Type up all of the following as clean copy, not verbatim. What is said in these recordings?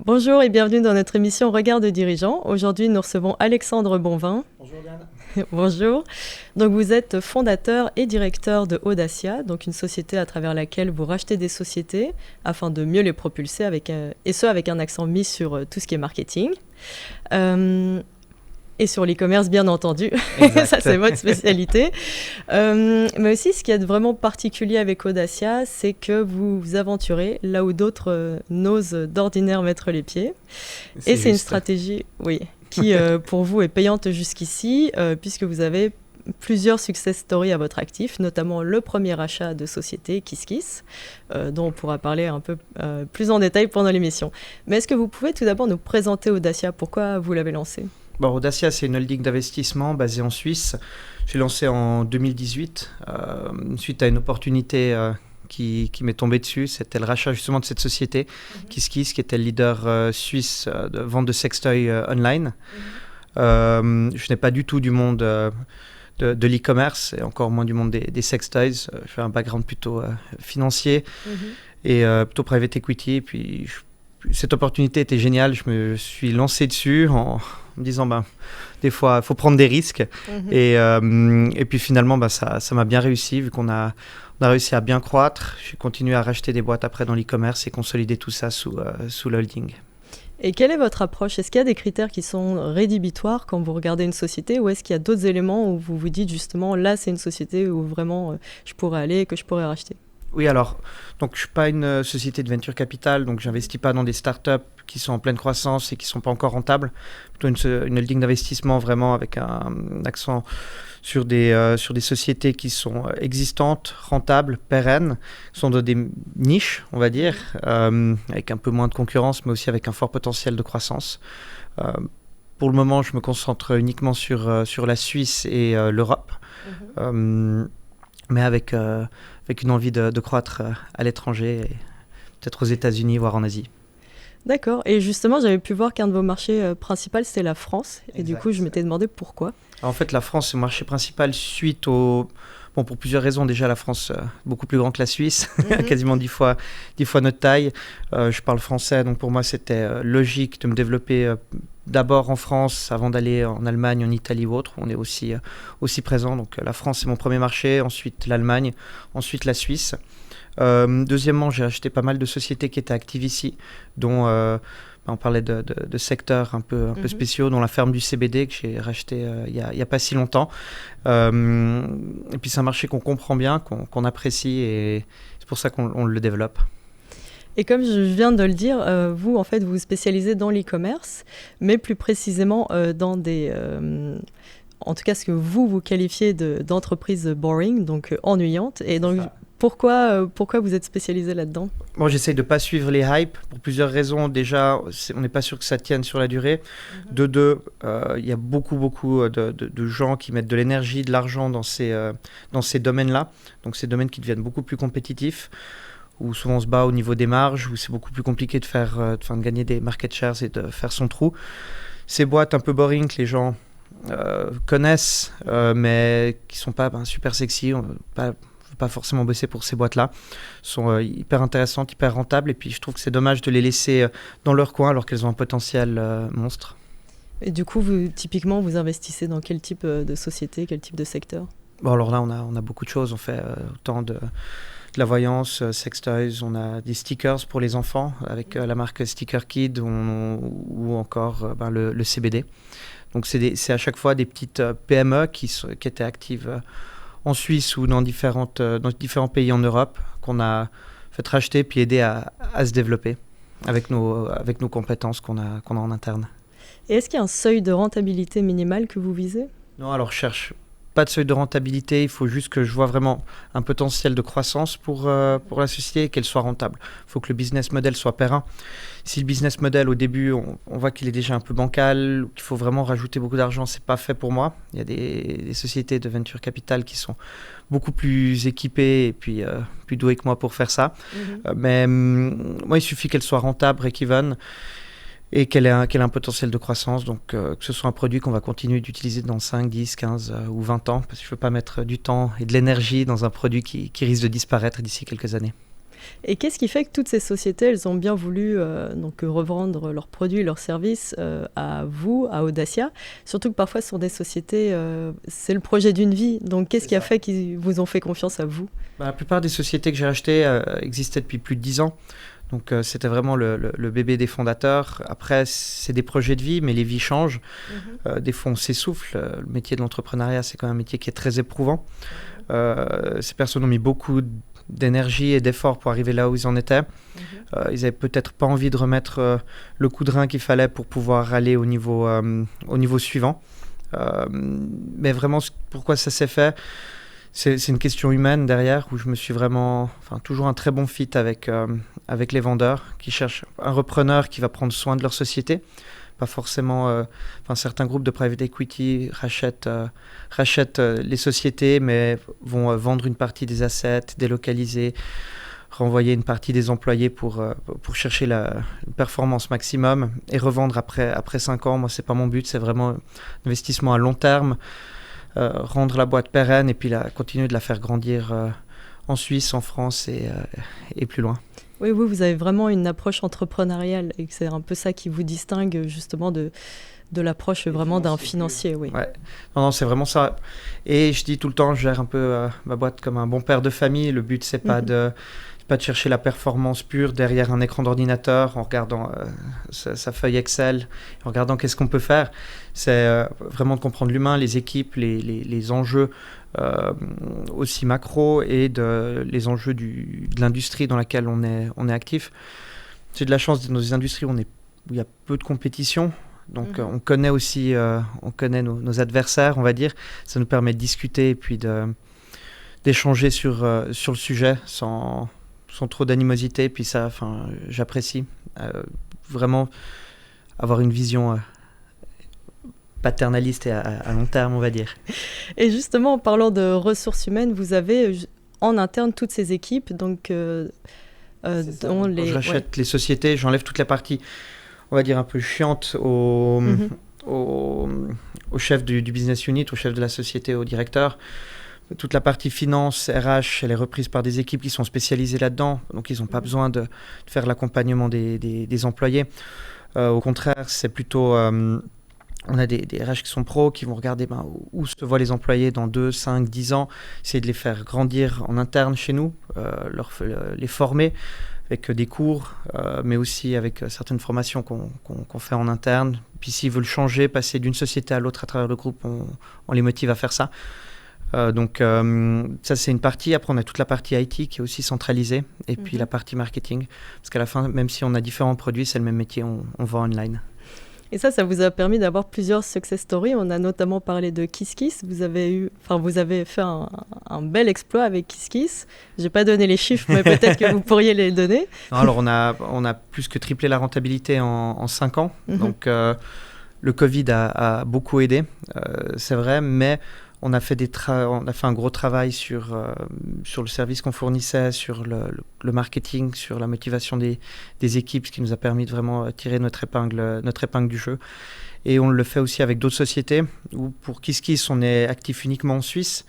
Bonjour et bienvenue dans notre émission Regard de dirigeants. Aujourd'hui, nous recevons Alexandre Bonvin. Bonjour Diane. Bonjour. Donc, vous êtes fondateur et directeur de Audacia, donc une société à travers laquelle vous rachetez des sociétés afin de mieux les propulser, et ce avec un accent mis sur tout ce qui est marketing. Et sur l'e-commerce, bien entendu. Ça, c'est votre spécialité. Mais aussi, ce qui est vraiment particulier avec Audacia, c'est que vous vous aventurez là où d'autres n'osent d'ordinaire mettre les pieds. Et c'est une stratégie, oui, qui, pour vous, est payante jusqu'ici, puisque vous avez plusieurs success stories à votre actif, notamment le premier achat de société KissKiss, dont on pourra parler un peu plus en détail pendant l'émission. Mais est-ce que vous pouvez tout d'abord nous présenter Audacia? Pourquoi vous l'avez lancé? Bon, Audacia, c'est une holding d'investissement basée en Suisse. J'ai lancé en 2018, suite à une opportunité qui m'est tombée dessus. C'était le rachat justement de cette société, KissKiss, qui était le leader suisse de vente de sextoys online. Je n'ai pas du tout du monde de l'e-commerce, et encore moins du monde des sextoys. J'ai un background plutôt financier et plutôt private equity. Et puis, cette opportunité était géniale. Je me suis lancé dessus en me disant, des fois, il faut prendre des risques. Et puis finalement, ça m'a bien réussi, vu qu'on a réussi à bien croître. J'ai continué à racheter des boîtes après dans l'e-commerce et consolider tout ça sous l'holding. Et quelle est votre approche? Est-ce qu'il y a des critères qui sont rédhibitoires quand vous regardez une société, ou est-ce qu'il y a d'autres éléments où vous vous dites justement, là, c'est une société où vraiment je pourrais aller et que je pourrais racheter? Oui, alors, donc je ne suis pas une société de venture capital, donc je n'investis pas dans des startups qui sont en pleine croissance et qui ne sont pas encore rentables. Plutôt une holding d'investissement vraiment avec un accent sur des sociétés qui sont existantes, rentables, pérennes, qui sont dans des niches, on va dire, avec un peu moins de concurrence, mais aussi avec un fort potentiel de croissance. Pour le moment, je me concentre uniquement sur la Suisse et l'Europe. Mais avec une envie de croître à l'étranger, et peut-être aux États-Unis, voire en Asie. D'accord. Et justement, j'avais pu voir qu'un de vos marchés principaux, c'était la France. Et du coup, je m'étais demandé pourquoi. Alors, en fait, la France, c'est le marché principal suite au... Bon, pour plusieurs raisons. Déjà, la France, beaucoup plus grand que la Suisse, quasiment 10 fois notre taille. Je parle français, donc pour moi, c'était logique de me développer d'abord en France avant d'aller en Allemagne, en Italie ou autre. On est aussi présent. Donc, la France, c'est mon premier marché. Ensuite, l'Allemagne. Ensuite, la Suisse. Deuxièmement, j'ai acheté pas mal de sociétés qui étaient actives ici, dont on parlait de secteurs un peu spéciaux, dont la ferme du CBD que j'ai racheté il y a pas si longtemps. Et puis c'est un marché qu'on comprend bien, qu'on apprécie, et c'est pour ça qu'on le développe. Et comme je viens de le dire, vous, en fait, vous vous spécialisez dans l'e-commerce, mais plus précisément dans des... en tout cas, ce que vous qualifiez d'entreprise boring, donc ennuyante. Et donc, pourquoi vous êtes spécialisé là-dedans? Bon, j'essaye de ne pas suivre les hypes pour plusieurs raisons. Déjà, on n'est pas sûr que ça tienne sur la durée. De deux, il y a beaucoup de gens qui mettent de l'énergie, de l'argent dans ces domaines-là. Donc, ces domaines qui deviennent beaucoup plus compétitifs, où souvent on se bat au niveau des marges, où c'est beaucoup plus compliqué de gagner des market shares et de faire son trou. Ces boîtes un peu boring que les gens connaissent, mais qui ne sont pas super sexy, pas forcément bosser pour ces boîtes-là, sont hyper intéressantes, hyper rentables, et puis je trouve que c'est dommage de les laisser dans leur coin alors qu'elles ont un potentiel monstre. Et du coup, typiquement, vous investissez dans quel type de société, quel type de secteur? Bon, alors là, on a beaucoup de choses. On fait autant de la voyance, sextoys, on a des stickers pour les enfants avec la marque Sticker Kid, ou encore le CBD. Donc c'est à chaque fois des petites PME qui étaient actives en Suisse ou dans différents pays en Europe, qu'on a fait racheter puis aider à se développer avec nos compétences qu'on a en interne. Et est-ce qu'il y a un seuil de rentabilité minimal que vous visez? Non, alors je cherche pas de seuil de rentabilité, il faut juste que je vois vraiment un potentiel de croissance pour la société et qu'elle soit rentable. Il faut que le business model soit périn. Si le business model au début, on voit qu'il est déjà un peu bancal, qu'il faut vraiment rajouter beaucoup d'argent, c'est pas fait pour moi. Il y a des sociétés de venture capital qui sont beaucoup plus équipées et puis plus douées que moi pour faire ça. Mais moi, il suffit qu'elle soit rentable, break-even, et qu'elle ait un potentiel de croissance, donc que ce soit un produit qu'on va continuer d'utiliser dans 5, 10, 15 ou 20 ans, parce que je ne veux pas mettre du temps et de l'énergie dans un produit qui risque de disparaître d'ici quelques années. Et qu'est-ce qui fait que toutes ces sociétés, elles ont bien voulu donc revendre leurs produits, leurs services à vous, à Audacia? Surtout que parfois, ce sont des sociétés, c'est le projet d'une vie. Donc, qu'est-ce qui a fait qu'ils vous ont fait confiance à vous? La plupart des sociétés que j'ai rachetées existaient depuis plus de 10 ans. Donc, c'était vraiment le bébé des fondateurs. Après, c'est des projets de vie, mais les vies changent. Des fois, on s'essouffle. Le métier de l'entrepreneuriat, c'est quand même un métier qui est très éprouvant. Ces personnes ont mis beaucoup d'énergie et d'efforts pour arriver là où ils en étaient. Ils n'avaient peut-être pas envie de remettre le coup de rein qu'il fallait pour pouvoir aller au niveau suivant. Mais vraiment, pourquoi ça s'est fait, c'est une question humaine derrière, où je me suis vraiment... toujours un très bon fit avec les vendeurs qui cherchent un repreneur qui va prendre soin de leur société. Pas forcément... certains groupes de private equity rachètent les sociétés, mais vont vendre une partie des assets, délocaliser, renvoyer une partie des employés pour chercher la performance maximum et revendre après 5 ans. Moi, c'est pas mon but, c'est vraiment un investissement à long terme, rendre la boîte pérenne et puis continuer de la faire grandir en Suisse, en France et plus loin. Oui, vous avez vraiment une approche entrepreneuriale et c'est un peu ça qui vous distingue justement de l'approche vraiment d'un financier. Oui. Ouais. Non, c'est vraiment ça. Et je dis tout le temps, je gère un peu ma boîte comme un bon père de famille. Le but, c'est pas de chercher la performance pure derrière un écran d'ordinateur en regardant sa feuille Excel, en regardant qu'est-ce qu'on peut faire. C'est vraiment de comprendre l'humain, les équipes, les enjeux aussi macro et les enjeux de l'industrie dans laquelle on est actif. J'ai de la chance dans des industries où il y a peu de compétition. Donc on connaît aussi nos adversaires, on va dire. Ça nous permet de discuter et puis d'échanger sur le sujet sans trop d'animosité. Puis ça, j'apprécie vraiment avoir une vision paternaliste et à long terme, on va dire. Et justement, en parlant de ressources humaines, vous avez en interne toutes ces équipes, donc dont les... Je rachète les sociétés, j'enlève toute la partie, on va dire, un peu chiante au chef du business unit, au chef de la société, au directeur. Toute la partie finance, RH, elle est reprise par des équipes qui sont spécialisées là-dedans. Donc, ils n'ont pas besoin de faire l'accompagnement des employés. Au contraire, c'est plutôt... on a des RH qui sont pros, qui vont regarder où se voient les employés dans 2, 5, 10 ans, essayer de les faire grandir en interne chez nous, les former avec des cours, mais aussi avec certaines formations qu'on fait en interne. Puis s'ils veulent changer, passer d'une société à l'autre à travers le groupe, on les motive à faire ça. Donc ça, c'est une partie. Après, on a toute la partie IT qui est aussi centralisée, et puis la partie marketing. Parce qu'à la fin, même si on a différents produits, c'est le même métier, on vend online. Et ça vous a permis d'avoir plusieurs success stories. On a notamment parlé de KissKiss. Vous avez fait un bel exploit avec KissKiss. Je n'ai pas donné les chiffres, mais peut-être que vous pourriez les donner. Non, alors, on a plus que triplé la rentabilité en 5 ans. Donc, le Covid a beaucoup aidé, c'est vrai, mais on a fait un gros travail sur le service qu'on fournissait, sur le marketing, sur la motivation des équipes, ce qui nous a permis de vraiment tirer notre épingle du jeu. Et on le fait aussi avec d'autres sociétés, où pour KissKiss, on est actif uniquement en Suisse,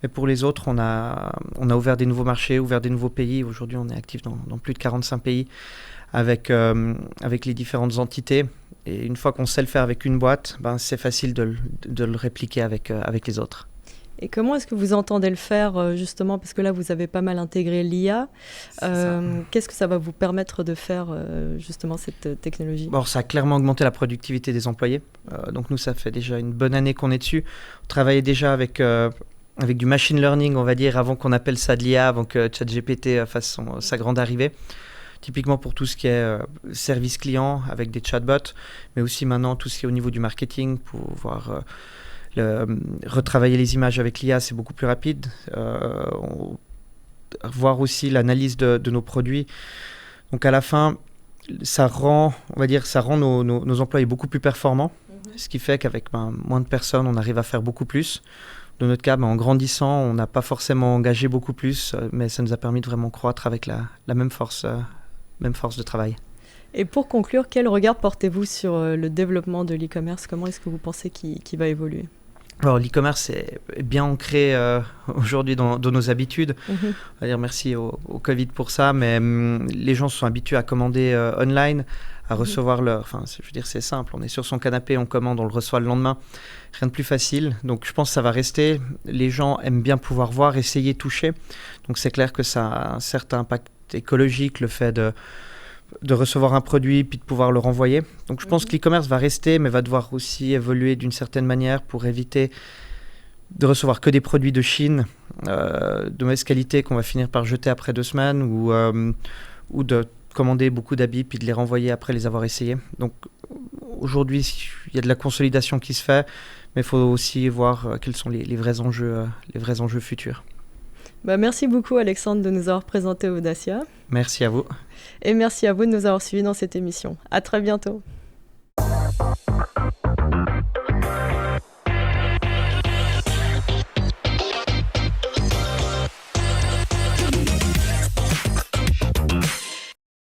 mais pour les autres, on a ouvert des nouveaux marchés, ouvert des nouveaux pays. Aujourd'hui, on est actif dans plus de 45 pays avec les différentes entités. Et une fois qu'on sait le faire avec une boîte, c'est facile de le répliquer avec les autres. Et comment est-ce que vous entendez le faire, justement, parce que là, vous avez pas mal intégré l'IA. Qu'est-ce que ça va vous permettre de faire, justement, cette technologie ? Bon, ça a clairement augmenté la productivité des employés. Donc nous, ça fait déjà une bonne année qu'on est dessus. On travaillait déjà avec du machine learning, on va dire, avant qu'on appelle ça de l'IA, avant que ChatGPT fasse sa grande arrivée. Typiquement pour tout ce qui est service client avec des chatbots, mais aussi maintenant tout ce qui est au niveau du marketing, pour pouvoir retravailler les images avec l'IA, c'est beaucoup plus rapide. Voir aussi l'analyse de nos produits. Donc à la fin, ça rend nos employés beaucoup plus performants, ce qui fait qu'avec moins de personnes, on arrive à faire beaucoup plus. Dans notre cas, en grandissant, on n'a pas forcément engagé beaucoup plus, mais ça nous a permis de vraiment croître avec la même force de travail. Et pour conclure, quel regard portez-vous sur le développement de l'e-commerce ? Comment est-ce que vous pensez qu'il va évoluer ? Alors, l'e-commerce est bien ancré aujourd'hui dans nos habitudes. On va dire merci au Covid pour ça, mais les gens se sont habitués à commander online, à recevoir leur... Enfin, je veux dire, c'est simple. On est sur son canapé, on commande, on le reçoit le lendemain. Rien de plus facile. Donc, je pense que ça va rester. Les gens aiment bien pouvoir voir, essayer, toucher. Donc, c'est clair que ça a un certain impact écologique, le fait de recevoir un produit puis de pouvoir le renvoyer. Donc je pense que l'e-commerce va rester, mais va devoir aussi évoluer d'une certaine manière pour éviter de recevoir que des produits de Chine de mauvaise qualité qu'on va finir par jeter après 2 semaines ou de commander beaucoup d'habits puis de les renvoyer après les avoir essayés. Donc aujourd'hui, il y a de la consolidation qui se fait, mais il faut aussi voir quels sont les vrais enjeux futurs. Merci beaucoup Alexandre de nous avoir présenté Audacia. Merci à vous. Et merci à vous de nous avoir suivis dans cette émission. À très bientôt.